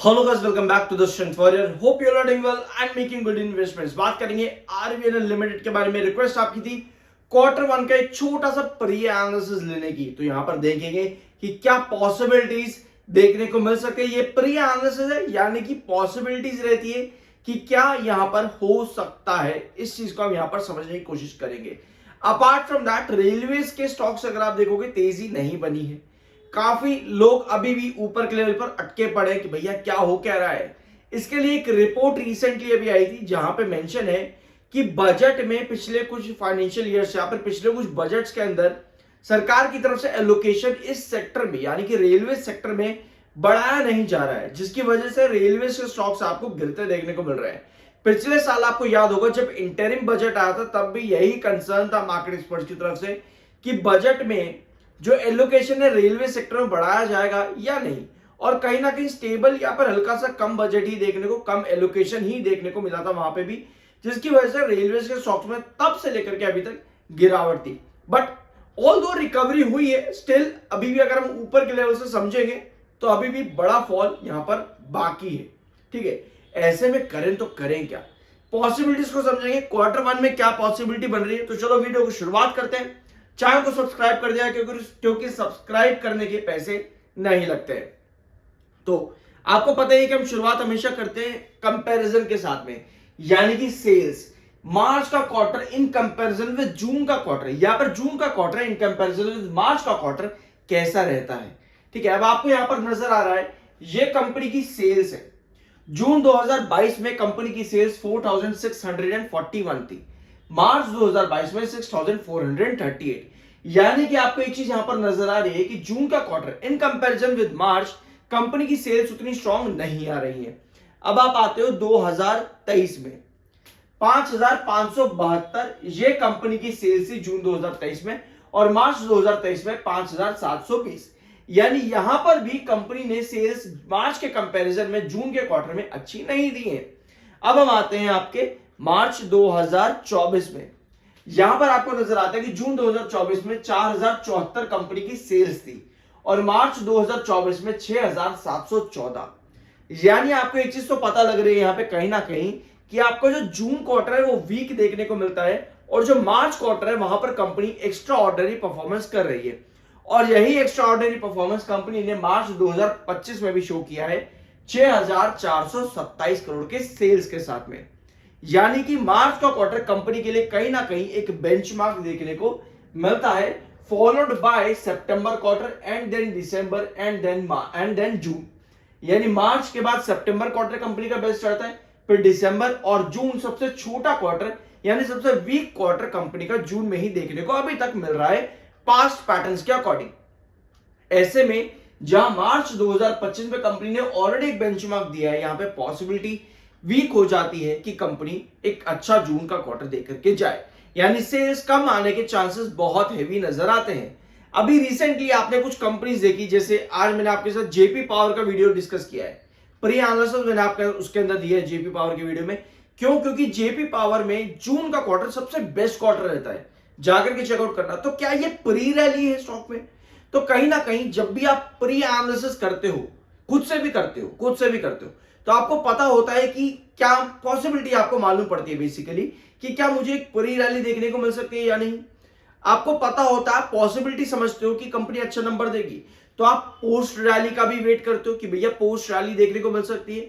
Hello guys, welcome back to the strength warrior. Hope you are doing well and making good investments. बात करेंगे RBL limited के बारे में। Request आपकी थी क्वार्टर वन का एक छोटा सा प्री एनालिसिस लेने की, तो यहां पर देखेंगे कि क्या पॉसिबिलिटीज देखने को मिल सके। ये प्री एनालिसिस है, यानी कि पॉसिबिलिटीज रहती है कि क्या यहां पर हो सकता है। इस चीज को हम यहां पर समझने की कोशिश करेंगे। अपार्ट फ्रॉम दैट, रेलवेज के स्टॉक्स अगर आप देखोगे तेजी नहीं बनी है। काफी लोग अभी भी ऊपर के लेवल पर अटके पड़े हैं कि भैया क्या हो क्या रहा है। इसके लिए एक रिपोर्ट रिसेंटली अभी आई थी जहां पे मेंशन है कि बजट में पिछले कुछ फाइनेंशियल ईयर्स या फिर पिछले कुछ बजट्स के अंदर सरकार की तरफ से एलोकेशन इस सेक्टर में यानी कि रेलवे सेक्टर में बढ़ाया नहीं जा रहा है, जिसकी वजह से रेलवे के स्टॉक्स आपको गिरते देखने को मिल रहे हैं। पिछले साल आपको याद होगा जब इंटरिम बजट आया था तब भी यही कंसर्न था मार्केट एक्सपर्ट्स की तरफ से कि बजट में जो एलोकेशन है रेलवे सेक्टर में बढ़ाया जाएगा या नहीं। और कहीं ना कहीं स्टेबल या पर हल्का सा कम बजट ही देखने को, कम एलोकेशन ही देखने को मिला था वहां पे भी, जिसकी वजह से रेलवे के स्टॉक्स में तब से लेकर के अभी तक गिरावट थी। बट ऑल दो रिकवरी हुई है, स्टिल अभी भी अगर हम ऊपर के लेवल से समझेंगे तो अभी भी बड़ा फॉल यहां पर बाकी है। ठीक है, ऐसे में करें तो करें क्या, पॉसिबिलिटीज को समझेंगे क्वार्टर वन में क्या पॉसिबिलिटी बन रही है। तो चलो वीडियो को शुरुआत करते हैं। चैनल को सब्सक्राइब कर दिया क्योंकि सब्सक्राइब करने के पैसे नहीं लगते हैं। तो आपको पता है कि हम शुरुआत हमेशा करते हैं कंपैरिजन के साथ में, यानी कि सेल्स मार्च का क्वार्टर इन कंपैरिजन विद जून का क्वार्टर, या पर जून का क्वार्टर इन कंपैरिजन विद मार्च का क्वार्टर कैसा रहता है। ठीक है, अब आपको यहां पर नजर आ रहा है ये कंपनी की सेल्स है। जून 2022 में कंपनी की सेल्स 4641 थी, मार्च 2022 में 6438। यानी कि आपको एक चीज यहां पर नजर आ रही है कि जून का quarter in comparison with March company की सेल्स उतनी स्ट्रांग नहीं आ रही है। अब आप आते हो 2023 में 5572 ये कंपनी की सेल्स थी जून 2023 में, और मार्च 2023 में 5720। यानी यहां पर भी कंपनी ने सेल्स मार्च के कंपैरिजन में जून के क्वार्टर में अच्छी नहीं दी है। अब हम आते हैं आपके मार्च 2024 में। यहां पर आपको नजर आता है कि जून 2024 में 4074 कंपनी की सेल्स थी, और मार्च 2024 में 6714। यानी आपको एक चीज तो पता लग रही है यहां पे कहीं ना कहीं कि आपका जो जून क्वार्टर है वो वीक देखने को मिलता है, और जो मार्च क्वार्टर है वहां पर कंपनी एक्स्ट्रा ऑर्डिनरी परफॉर्मेंस कर रही है। और यही एक्स्ट्रा ऑर्डिनरी परफॉर्मेंस कंपनी ने मार्च 2025 में भी शो किया है 6427 करोड़ के सेल्स के साथ में। यानी कि मार्च का क्वार्टर कंपनी के लिए कहीं ना कहीं एक बेंचमार्क देखने को मिलता है, फॉलोड बाय सितंबर क्वार्टर एंड देन दिसंबर एंड देन जून। यानी मार्च के बाद सितंबर क्वार्टर कंपनी का बेस्ट रहता है, फिर दिसंबर और जून सबसे छोटा क्वार्टर यानी सबसे वीक क्वार्टर कंपनी का जून में ही देखने को अभी तक मिल रहा है पास्ट पैटर्न्स के अकॉर्डिंग। ऐसे में जहां मार्च 2025 में कंपनी ने ऑलरेडी एक बेंचमार्क दिया है, यहां पे पॉसिबिलिटी वीक हो जाती है कि कंपनी एक अच्छा जून का क्वार्टर देकर के जाए, यानी सेल्स कम आने के चांसेस बहुत हेवी नजर आते हैं। अभी रिसेंटली आपने कुछ कंपनीज देखी, जैसे आज मैंने आपके साथ जेपी पावर का वीडियो डिस्कस किया है, प्री एनालिसिस मैंने आपका उसके अंदर दिया है जेपी पावर के वीडियो में। क्यों? क्योंकि जेपी पावर में जून का क्वार्टर सबसे बेस्ट क्वार्टर रहता है, जाकर के चेकआउट करना। तो क्या ये प्री रैली है स्टॉक में? तो कहीं ना कहीं जब भी आप प्री एनालिसिस करते हो, खुद से भी करते हो, तो आपको पता होता है कि क्या पॉसिबिलिटी आपको मालूम पड़ती है बेसिकली कि क्या मुझे एक प्री रैली देखने को मिल सकती है या नहीं। आपको पता होता है, पॉसिबिलिटी समझते हो कि कंपनी अच्छा नंबर देगी, तो आप पोस्ट रैली का भी वेट करते हो कि भैया पोस्ट रैली देखने को मिल सकती है।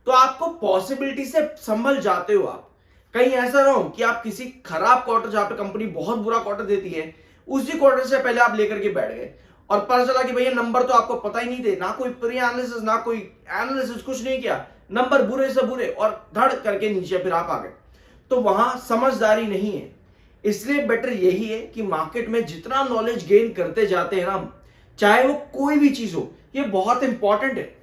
तो आपको पॉसिबिलिटी से संभल जाते हो आप। कहीं ऐसा ना हो कि आप किसी खराब क्वार्टर जहां पे कंपनी बहुत बुरा क्वार्टर देती है उसी क्वार्टर से पहले आप लेकर के बैठ गए और पता चला कि भैया नंबर तो आपको पता ही नहीं थे, ना कोई प्री एनालिसिस ना कोई एनालिसिस, कुछ नहीं किया, नंबर बुरे से बुरे और धड़ करके नीचे फिर आप आ गए। तो वहां समझदारी नहीं है। इसलिए बेटर यही है कि मार्केट में जितना नॉलेज गेन करते जाते हैं ना, चाहे वो कोई भी चीज हो, ये बहुत इंपॉर्टेंट है।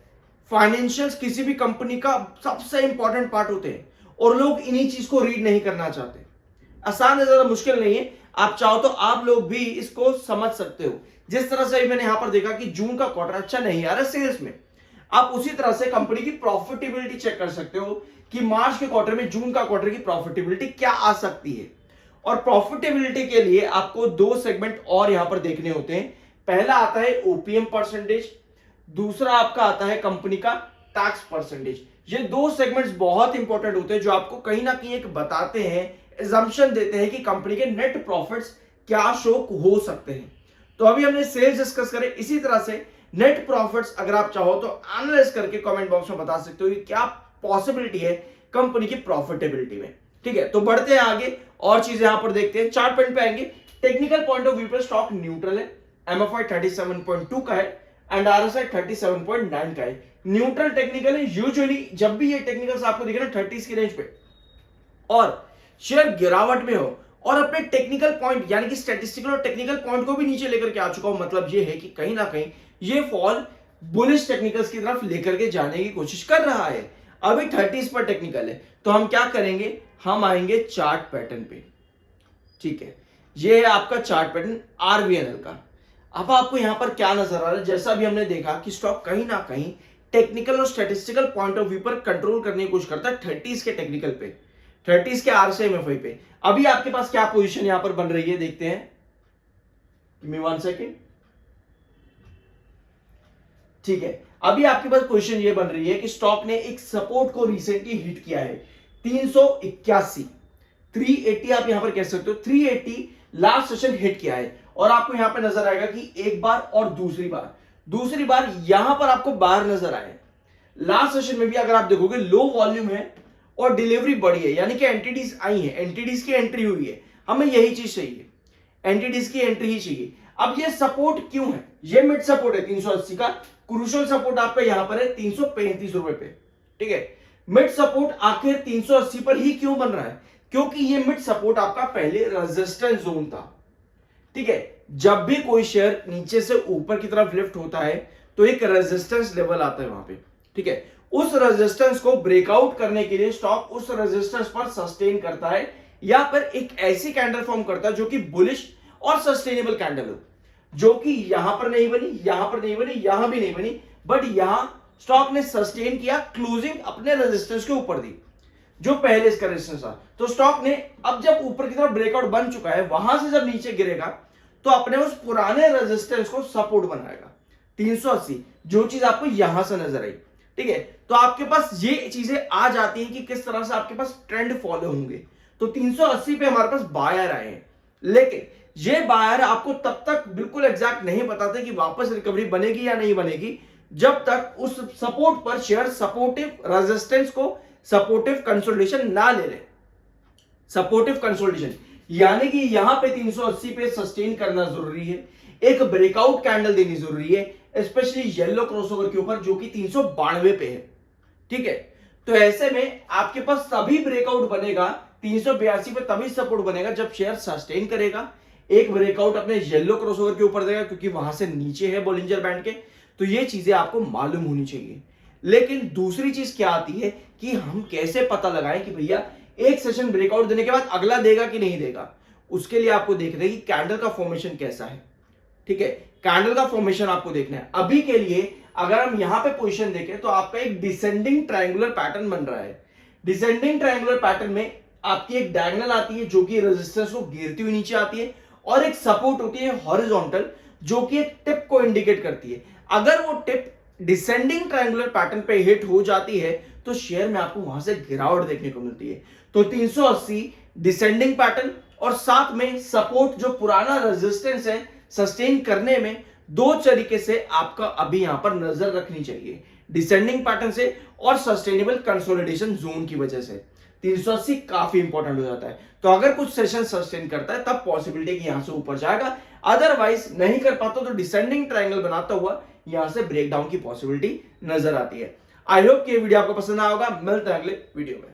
फाइनेंशियल्स किसी भी कंपनी का सबसे इंपॉर्टेंट पार्ट होते हैं, और लोग इन्हीं चीज को रीड नहीं करना चाहते। आसान है, ज्यादा मुश्किल नहीं है। आप चाहो तो आप लोग भी इसको समझ सकते हो। जिस तरह से मैंने यहां पर देखा कि जून का क्वार्टर अच्छा नहीं आ रहा सेल्स में, आप उसी तरह से कंपनी की प्रॉफिटेबिलिटी चेक कर सकते हो कि मार्च के क्वार्टर में जून का क्वार्टर की प्रॉफिटेबिलिटी क्या आ सकती है। और प्रॉफिटेबिलिटी के लिए आपको दो सेगमेंट और यहां पर देखने होते हैं। पहला आता है ओपीएम परसेंटेज, दूसरा आपका आता है कंपनी का टैक्स परसेंटेज। ये दो सेगमेंट्स बहुत इंपॉर्टेंट होते हैं जो आपको कहीं ना कहीं एक बताते हैं, एजम्पशन देते हैं कि कंपनी के नेट प्रॉफिट्स क्या शो हो सकते हैं। तो अभी हमने सेल्स डिस्कस करे, इसी तरह से नेट प्रॉफिट्स अगर आप चाहो तो एनालाइज करके कमेंट बॉक्स में बता सकते हो कि क्या पॉसिबिलिटी है कंपनी की प्रॉफिटेबिलिटी में। ठीक है, तो बढ़ते हैं आगे और चीजें यहां पर देखते हैं। 4 पॉइंट पे आएंगे। टेक्निकल पॉइंट ऑफ व्यू पे स्टॉक न्यूट्रल है, एमएफआई 37.2 का है एंड आरएसआई 37.9 का है। न्यूट्रल टेक्निकल है। यूजुअली जब भी ये टेक्निकल्स आपको दिखे ना 30s की रेंज पे और शेयर गिरावट में हो और अपने टेक्निकल पॉइंट यानी कि स्टैटिस्टिकल और टेक्निकल पॉइंट को भी नीचे लेकर के आ चुका हो, मतलब ये है कि कहीं ना कहीं ये फॉल बुलिश टेक्निकल्स की तरफ लेकर के जाने की कोशिश कर रहा है। अभी 30s पर टेक्निकल है, तो हम क्या करेंगे, हम आएंगे चार्ट पैटर्न पे। ठीक है, ये है आपका चार्ट पैटर्न आरवीएनएल का। अब आपको यहां पर क्या नजर आ रहा है, जैसा भी हमने देखा कि स्टॉक कहीं ना कहीं टेक्निकल और स्टैटिस्टिकल पॉइंट ऑफ व्यू पर कंट्रोल करने की कोशिश करता है 30s के टेक्निकल पे, 30s के आरएसआई एमएफआई पे। अभी आपके पास क्या पोजीशन यहां पर बन रही है देखते हैं, गिव मी 1 सेकंड। ठीक है, अभी आपके पास पोजीशन ये बन रही है कि स्टॉक ने एक सपोर्ट को रिसेंटली हिट किया है 381, 380 आप यहां पर कह सकते हो, 380 लास्ट सेशन हिट किया है। और आपको यहां पे नजर आएगा कि एक बार और दूसरी बार यहां पर आपको बाहर नजर आए। लास्ट सेशन में भी अगर आप देखोगे लो वॉल्यूम है और डिलीवरी बढ़ी है, यानी कि एंटिटीज आई है, एंटिटीज की एंट्री हुई है। हमें यही चीज चाहिए, एंटिटीज की एंट्री ही चाहिए। अब ये सपोर्ट क्यों है, ये मिड सपोर्ट है 380 का, क्रूशियल सपोर्ट आपका यहां पर है 335 रुपए पे। ठीक है, मिड सपोर्ट आखिर 380 पर ही क्यों बन रहा है, क्योंकि ये मिड सपोर्ट आपका पहले रेजिस्टेंस जोन था। ठीक है, जब भी कोई शेयर नीचे से ऊपर की तरफ लिफ्ट होता है तो एक रेजिस्टेंस लेवल आता है वहां पे। ठीक है, उस रेजिस्टेंस को ब्रेकआउट करने के लिए स्टॉक उस रेजिस्टेंस पर सस्टेन करता है या फिर एक ऐसी कैंडल फॉर्म करता है जो कि बुलिश और सस्टेनेबल कैंडल हो, जो कि यहां पर नहीं बनी, यहां पर नहीं बनी, यहां भी नहीं बनी, बट यहां स्टॉक ने सस्टेन किया, क्लोजिंग अपने रेजिस्टेंस के ऊपर दी जो पहले इसका रेजिस्टेंस था। तो स्टॉक ने अब जब ऊपर की तरफ ब्रेकआउट बन चुका है, वहां से जब नीचे गिरेगा तो अपने उस पुराने रेजिस्टेंस को सपोर्ट बनाएगा 380, जो चीज आपको यहां से नजर आई। ठीक है, तो आपके पास ये चीजें आ जाती हैं कि किस तरह से आपके पास ट्रेंड फॉलो होंगे। तो 380 पे हमारे पास बायर आए हैं, लेकिन ये बायर आपको तब तक बिल्कुल एग्जैक्ट नहीं बताते कि वापस रिकवरी बनेगी या नहीं बनेगी, जब तक उस सपोर्ट पर शेयर सपोर्टिव रेजिस्टेंस को सपोर्टिव कंसोलिडेशन ना ले ले। सपोर्टिव कंसोलिडेशन यानी कि यहां पे 380 पे सस्टेन करना जरूरी है, एक ब्रेकआउट कैंडल देनी जरूरी है, स्पेशली येलो क्रॉसओवर के ऊपर जो कि 392 पे है। ठीक है, तो ऐसे में आपके पास तभी ब्रेकआउट बनेगा 382 पे, तभी सपोर्ट बनेगा जब शेयर सस्टेन करेगा, एक ब्रेकआउट अपने येलो क्रॉसओवर के ऊपर देगा क्योंकि वहां से नीचे है बोलिंजर बैंड के। तो ये चीजें आपको मालूम होनी चाहिए। लेकिन दूसरी चीज क्या आती है कि हम कैसे पता लगाएं कि भैया एक सेशन ब्रेकआउट देने के बाद अगला देगा कि नहीं देगा। उसके लिए आपको देखना है कि कैंडल का फॉर्मेशन कैसा है। ठीक है, कैंडल का फॉर्मेशन आपको देखना है। अभी के लिए अगर हम यहां पे पोजीशन देखें तो आपका एक डिसेंडिंग ट्रायंगुलर पैटर्न बन रहा है। डिसेंडिंग ट्रायंगुलर पैटर्न में आपकी एक डायगोनल आती है जो कि रेजिस्टेंस को गिरती हुई नीचे आती है, और एक सपोर्ट होती है हॉरिजॉन्टल जो कि एक टिप को इंडिकेट करती है। अगर वो टिप डिसेंडिंग ट्रायंगुलर पैटर्न पे हिट हो जाती है तो शेयर में आपको वहां से गिरावट देखने को मिलती है। तो 380 डिसेंडिंग पैटर्न और साथ में सपोर्ट जो पुराना रेजिस्टेंस है सस्टेन करने में, दो तरीके से आपका अभी यहां पर नजर रखनी चाहिए, डिसेंडिंग पैटर्न से और सस्टेनेबल कंसोलिडेशन जोन की वजह से 380 काफी इंपॉर्टेंट हो जाता है। तो अगर कुछ सेशन सस्टेन करता है तब पॉसिबिलिटी कि यहां से ऊपर जाएगा, अदरवाइज नहीं कर पाता तो डिसेंडिंग ट्रायंगल बनाता हुआ यहां से ब्रेकडाउन की पॉसिबिलिटी नजर आती है। आई होप कि ये वीडियो आपको पसंद आया होगा। मिलते हैं अगले वीडियो में।